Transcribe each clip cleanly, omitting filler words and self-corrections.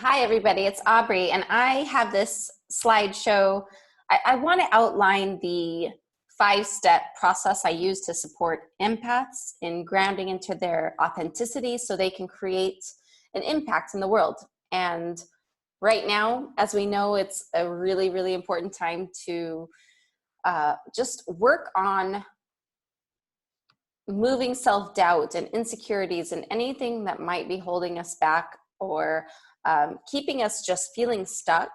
Hi, everybody. It's Aubrey, and I have this slideshow. I want to outline the 5-step process I use to support empaths in grounding into their authenticity so they can create an impact in the world. And right now, as we know, it's a really, really important time to just work on moving self-doubt and insecurities and anything that might be holding us back or keeping us just feeling stuck,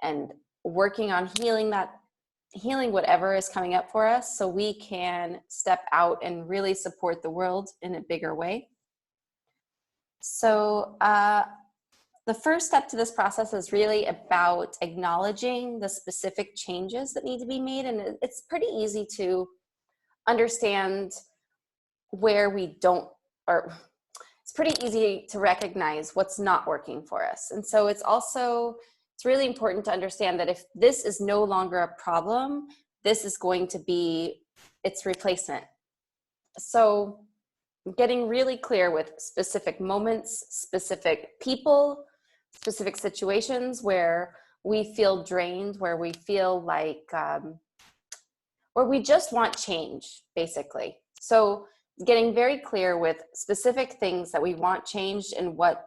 and working on healing whatever is coming up for us so we can step out and really support the world in a bigger way. So the first step to this process is really about acknowledging the specific changes that need to be made. And it's pretty easy to understand where we don't, or it's pretty easy to recognize what's not working for us. And so it's really important to understand that if this is no longer a problem, this is going to be its replacement. So getting really clear with specific moments, specific people, specific situations where we feel drained, where we feel like, where we just want change, basically. So getting very clear with specific things that we want changed and what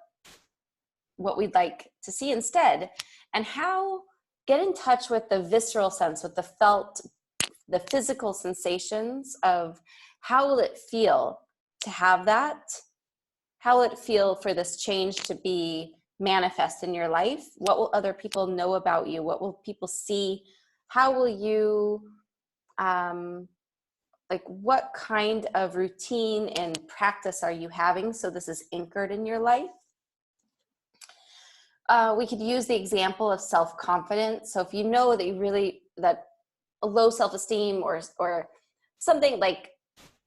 we'd like to see instead, and how get in touch with the visceral sense, with the physical sensations of how will it feel to have that? How will it feel for this change to be manifest in your life? What will other people know about you? What will people see? How will you, like, what kind of routine and practice are you having so this is anchored in your life? We could use the example of self-confidence. So if you know that that a low self-esteem or something like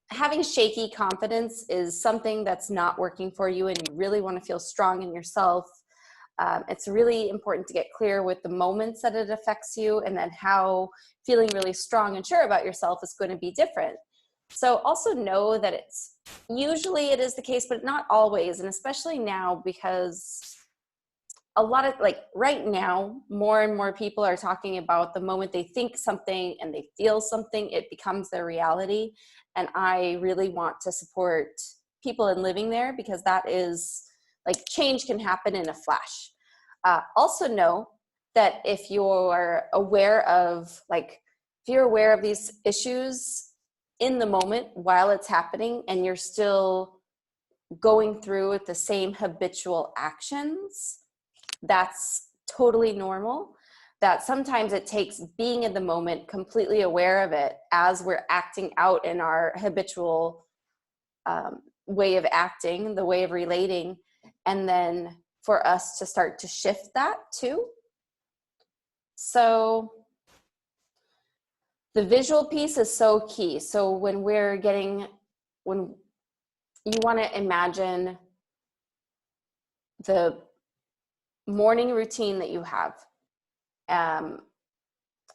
having shaky confidence is something that's not working for you and you really want to feel strong in yourself, it's really important to get clear with the moments that it affects you, and then how feeling really strong and sure about yourself is going to be different. So also know that it is the case, but not always. And especially now, because a lot of, like, right now, more and more people are talking about the moment they think something and they feel something, it becomes their reality. And I really want to support people in living there, because that is, like, change can happen in a flash. Also know that if you're aware of these issues in the moment while it's happening, and you're still going through with the same habitual actions, that's totally normal. That sometimes it takes being in the moment, completely aware of it as we're acting out in our habitual way of acting, the way of relating, and then for us to start to shift that too. So the visual piece is so key. So when you want to imagine the morning routine that you have,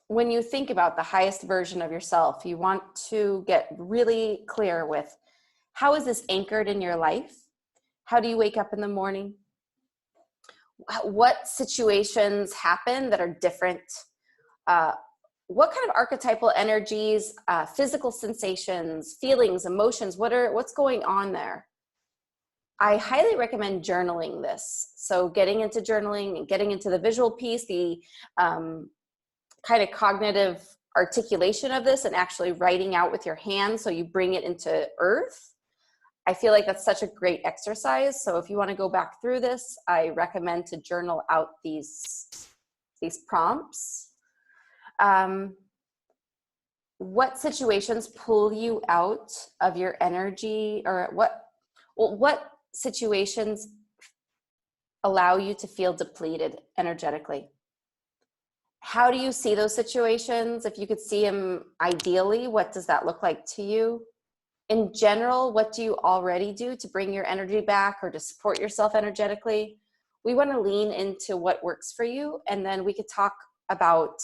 when you think about the highest version of yourself, you want to get really clear with, how is this anchored in your life? How do you wake up in the morning? What situations happen that are different? What kind of archetypal energies, physical sensations, feelings, emotions, what's going on there? I highly recommend journaling this. So getting into journaling and getting into the visual piece, the kind of cognitive articulation of this, and actually writing out with your hands so you bring it into earth. I feel like that's such a great exercise. So if you want to go back through this, I recommend to journal out these prompts. What situations pull you out of your energy, or what situations allow you to feel depleted energetically? How do you see those situations? If you could see them ideally, what does that look like to you? In general, what do you already do to bring your energy back or to support yourself energetically? We want to lean into what works for you, and then we could talk about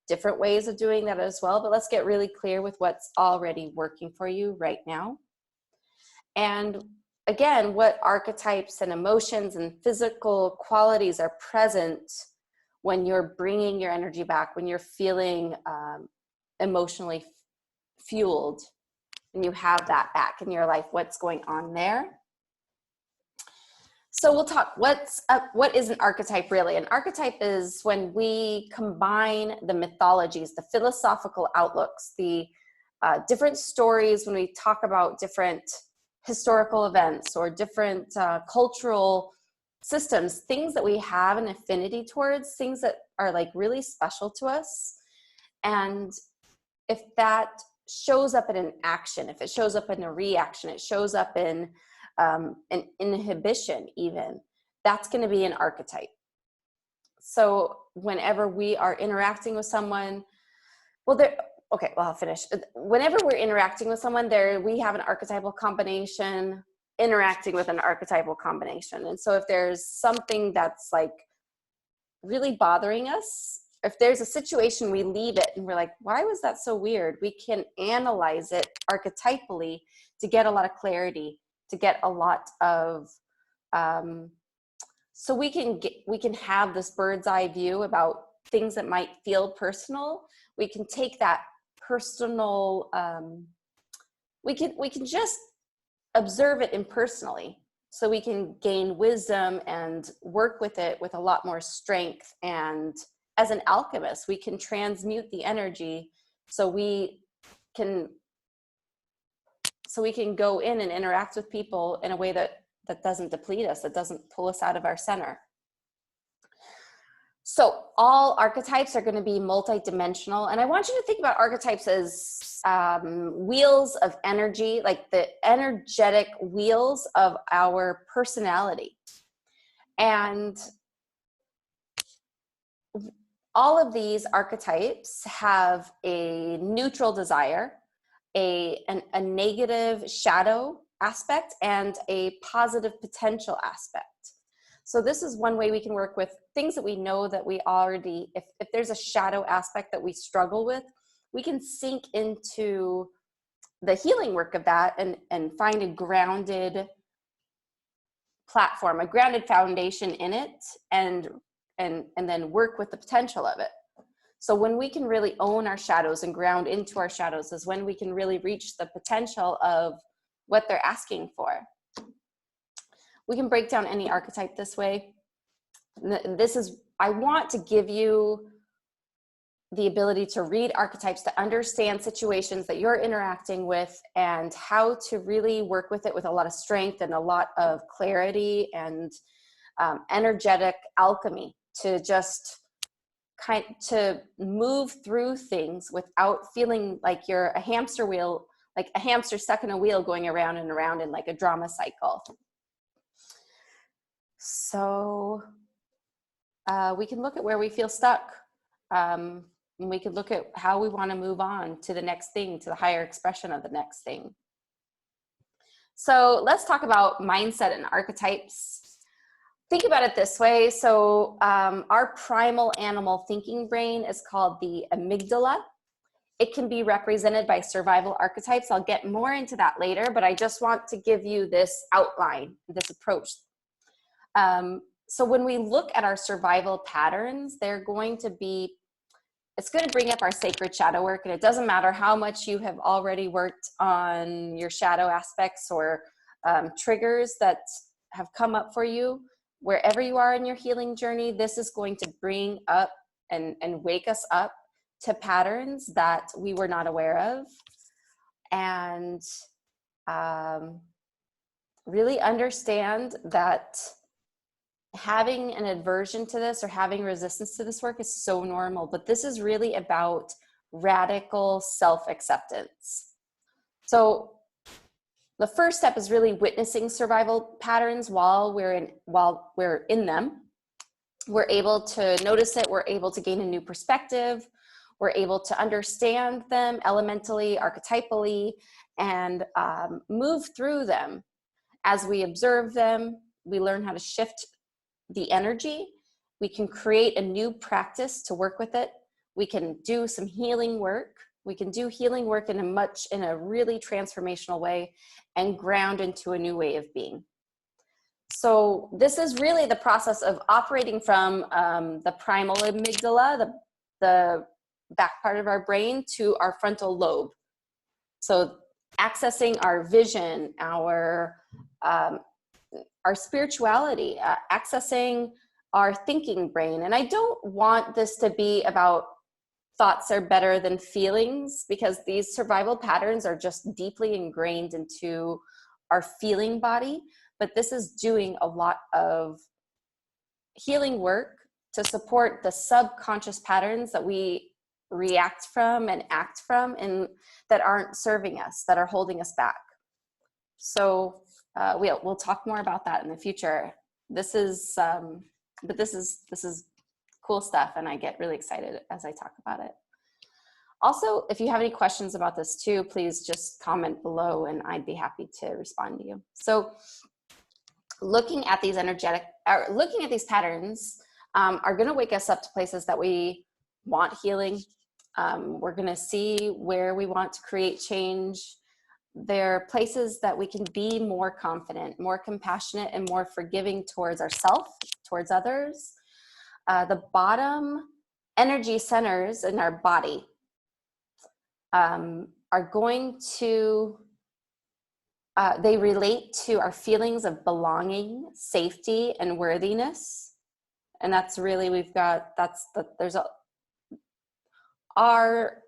different ways of doing that as well. But let's get really clear with what's already working for you right now. And again, what archetypes and emotions and physical qualities are present when you're bringing your energy back, when you're feeling emotionally fueled, and you have that back in your life, what's going on there. So we'll talk, what is an archetype really? An archetype is when we combine the mythologies, the philosophical outlooks, the different stories, when we talk about different historical events or different cultural systems, things that we have an affinity towards, things that are like really special to us. And if that shows up in an action, if it shows up in a reaction, it shows up in an inhibition even, that's going to be an archetype. So whenever we are interacting with someone, I'll finish. Whenever we're interacting with someone, we have an archetypal combination interacting with an archetypal combination. And so if there's something that's like really bothering us, if there's a situation, we leave it and we're like, why was that so weird? We can analyze it archetypally to get a lot of clarity, to get a lot of, so we can have this bird's eye view about things that might feel personal. We can take that personal, we can just observe it impersonally, so we can gain wisdom and work with it with a lot more strength. And as an alchemist, we can transmute the energy so we can go in and interact with people in a way that doesn't deplete us, that doesn't pull us out of our center. So all archetypes are going to be multidimensional. And I want you to think about archetypes as wheels of energy, like the energetic wheels of our personality. And all of these archetypes have a neutral desire, a negative shadow aspect, and a positive potential aspect. So this is one way we can work with things that we know that we already, if there's a shadow aspect that we struggle with, we can sink into the healing work of that and find a grounded platform, a grounded foundation in it, and then work with the potential of it. So when we can really own our shadows and ground into our shadows is when we can really reach the potential of what they're asking for. We can break down any archetype this way. I want to give you the ability to read archetypes, to understand situations that you're interacting with, and how to really work with it with a lot of strength and a lot of clarity and energetic alchemy, to just to move through things without feeling like you're a hamster wheel, like a hamster stuck in a wheel going around and around in like a drama cycle. So we can look at where we feel stuck. And we could look at how we want to move on to the next thing, to the higher expression of the next thing. So let's talk about mindset and archetypes. Think about it this way. So our primal animal thinking brain is called the amygdala. It can be represented by survival archetypes. I'll get more into that later, but I just want to give you this outline, this approach. So when we look at our survival patterns, it's going to bring up our sacred shadow work. And it doesn't matter how much you have already worked on your shadow aspects or triggers that have come up for you. Wherever you are in your healing journey, this is going to bring up and wake us up to patterns that we were not aware of. And really understand that having an aversion to this or having resistance to this work is so normal, but this is really about radical self-acceptance. So the first step is really witnessing survival patterns while we're in them. We're able to notice it, we're able to gain a new perspective, we're able to understand them elementally, archetypally, and move through them. As we observe them, we learn how to shift the energy. We can create a new practice to work with it. We can do some healing work We can do healing work in a really transformational way and ground into a new way of being. So this is really the process of operating from the primal amygdala, the back part of our brain, to our frontal lobe. So accessing our vision, our spirituality, accessing our thinking brain. And I don't want this to be about thoughts are better than feelings, because these survival patterns are just deeply ingrained into our feeling body. But this is doing a lot of healing work to support the subconscious patterns that we react from and act from, and that aren't serving us, that are holding us back. So we'll talk more about that in the future. This is cool stuff, and I get really excited as I talk about it. Also, if you have any questions about this too, please just comment below and I'd be happy to respond to you. So looking at these patterns are going to wake us up to places that we want healing. We're going to see where we want to create change. There are places that we can be more confident, more compassionate, and more forgiving towards ourselves, towards others. The bottom energy centers in our body are going to, they relate to our feelings of belonging, safety, and worthiness. And that's really, our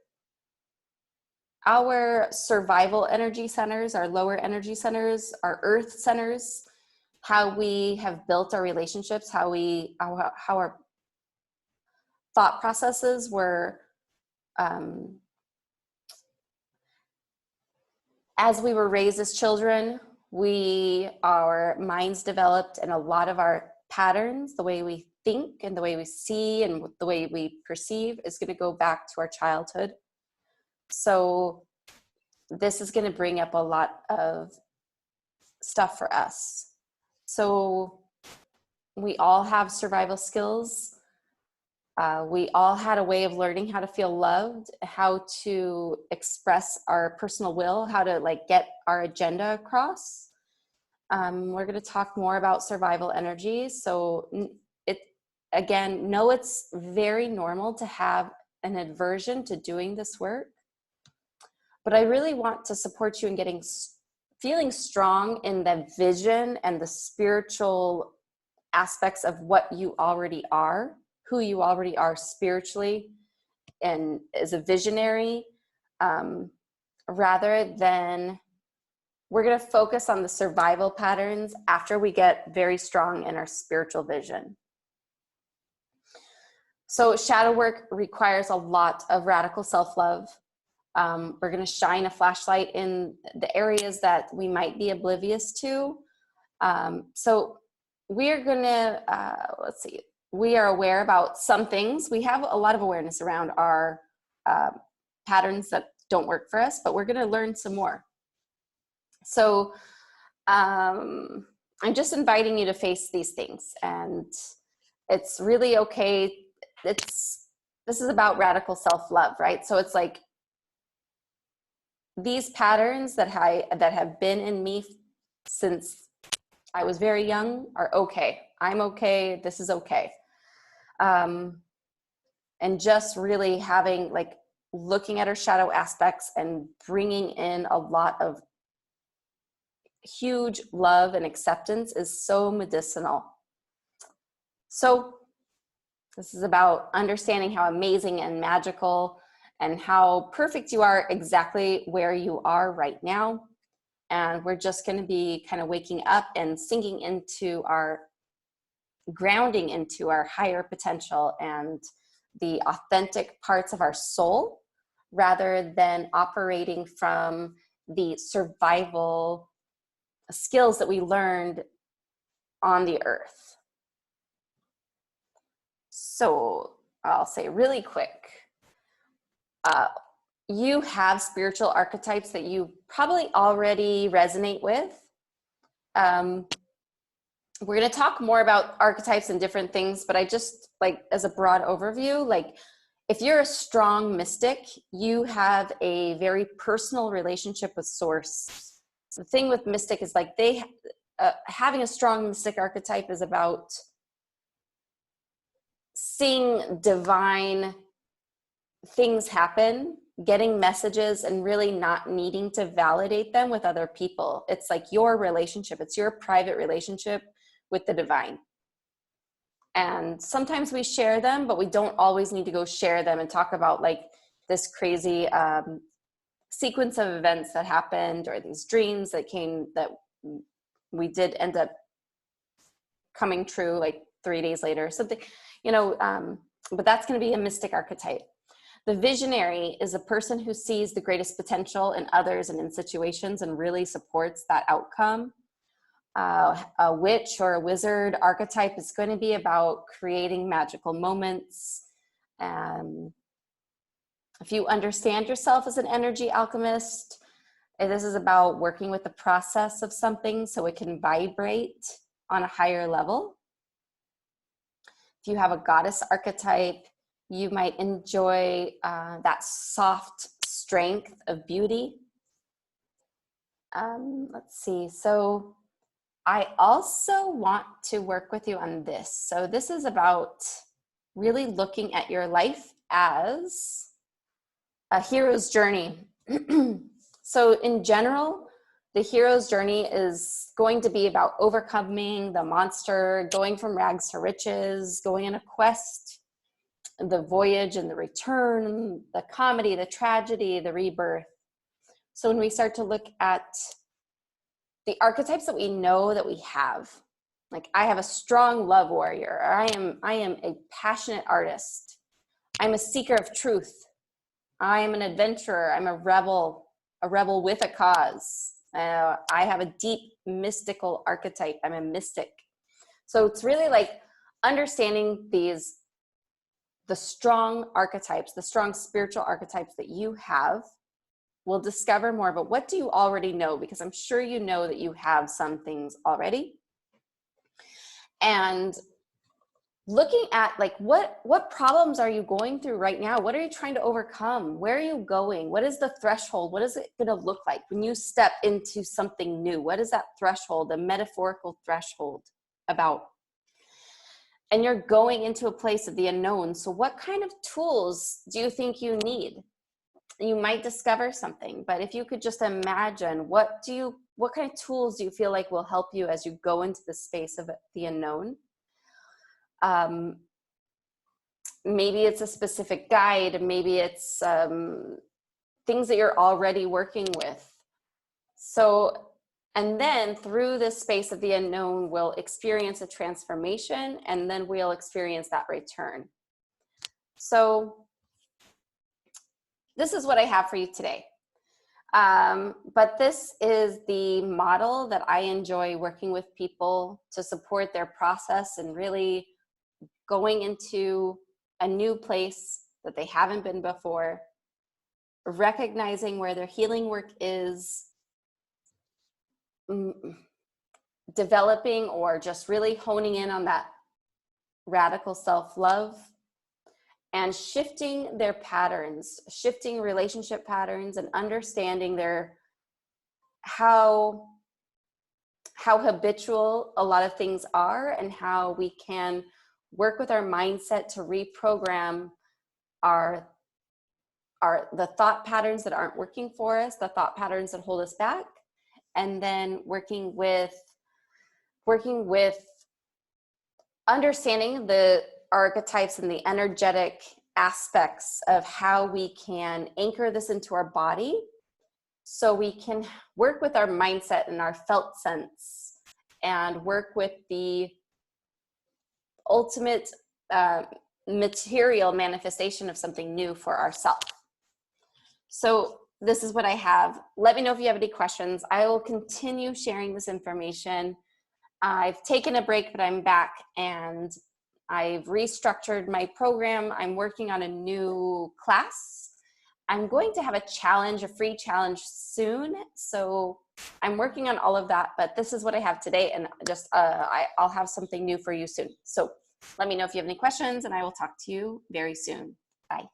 survival energy centers, our lower energy centers, our earth centers, how we have built our relationships, how our thought processes were, as we were raised as children, our minds developed, and a lot of our patterns, the way we think and the way we see and the way we perceive, is going to go back to our childhood. So this is going to bring up a lot of stuff for us. So we all have survival skills. We all had a way of learning how to feel loved, how to express our personal will, how to get our agenda across. We're going to talk more about survival energy. So it's very normal to have an aversion to doing this work. But I really want to support you in feeling strong in the vision and the spiritual aspects of what you already are, who you already are spiritually and as a visionary, rather than, we're going to focus on the survival patterns after we get very strong in our spiritual vision. So shadow work requires a lot of radical self-love. We're going to shine a flashlight in the areas that we might be oblivious to. So we're going to, we are aware about some things. We have a lot of awareness around our patterns that don't work for us, but we're going to learn some more. So I'm just inviting you to face these things, and it's really okay. This is about radical self-love, right? So it's like, these patterns that have been in me since I was very young are okay. I'm okay. This is okay. And just really looking at our shadow aspects and bringing in a lot of huge love and acceptance is so medicinal. So this is about understanding how amazing and magical and how perfect you are exactly where you are right now. And we're just going to be kind of waking up and sinking into grounding into our higher potential and the authentic parts of our soul, rather than operating from the survival skills that we learned on the earth. So I'll say really quick, you have spiritual archetypes that you probably already resonate with. We're going to talk more about archetypes and different things, but I just as a broad overview, if you're a strong mystic, you have a very personal relationship with source. The thing with mystic is like having a strong mystic archetype is about seeing divine things happen, getting messages, and really not needing to validate them with other people. It's like your relationship. It's your private relationship with the divine. And sometimes we share them, but we don't always need to go share them and talk about like this crazy sequence of events that happened, or these dreams that came that we did end up coming true like 3 days later, something, but that's going to be a mystic archetype. The visionary is a person who sees the greatest potential in others and in situations and really supports that outcome. A witch or a wizard archetype is going to be about creating magical moments. If you understand yourself as an energy alchemist, this is about working with the process of something so it can vibrate on a higher level. If you have a goddess archetype, you might enjoy that soft strength of beauty. Let's see. So I also want to work with you on this. So this is about really looking at your life as a hero's journey. So in general, the hero's journey is going to be about overcoming the monster, going from rags to riches, going on a quest, the voyage and the return, the comedy, the tragedy, the rebirth. So when we start to look at the archetypes that we know that we have, like I have a strong love warrior, or I am a passionate artist, I'm a seeker of truth, I am an adventurer, I'm a rebel with a cause. I have a deep mystical archetype, I'm a mystic. So it's really like understanding the strong archetypes, the strong spiritual archetypes that you have. We'll discover more, but what do you already know? Because I'm sure you know that you have some things already. And looking at like what problems are you going through right now? What are you trying to overcome? Where are you going? What is the threshold? What is it going to look like when you step into something new? What is that threshold, the metaphorical threshold about? And you're going into a place of the unknown. So what kind of tools do you think you need? You might discover something, but if you could just imagine, what kind of tools do you feel like will help you as you go into the space of the unknown? Maybe it's a specific guide, maybe it's things that you're already working with. So, and then through this space of the unknown, we'll experience a transformation, and then we'll experience that return. So this is what I have for you today. But this is the model that I enjoy working with people to support their process and really going into a new place that they haven't been before, recognizing where their healing work is, developing or just really honing in on that radical self-love, and shifting their patterns, shifting relationship patterns, and understanding how habitual a lot of things are, and how we can work with our mindset to reprogram the thought patterns that aren't working for us, the thought patterns that hold us back, and then working with understanding the archetypes and the energetic aspects of how we can anchor this into our body so we can work with our mindset and our felt sense and work with the ultimate material manifestation of something new for ourselves. So this is what I have. Let me know if you have any questions. I will continue sharing this information. I've taken a break, but I'm back, and I've restructured my program. I'm working on a new class. I'm going to have a challenge, a free challenge soon. So I'm working on all of that, but this is what I have today, and just I'll have something new for you soon. So let me know if you have any questions, and I will talk to you very soon. Bye.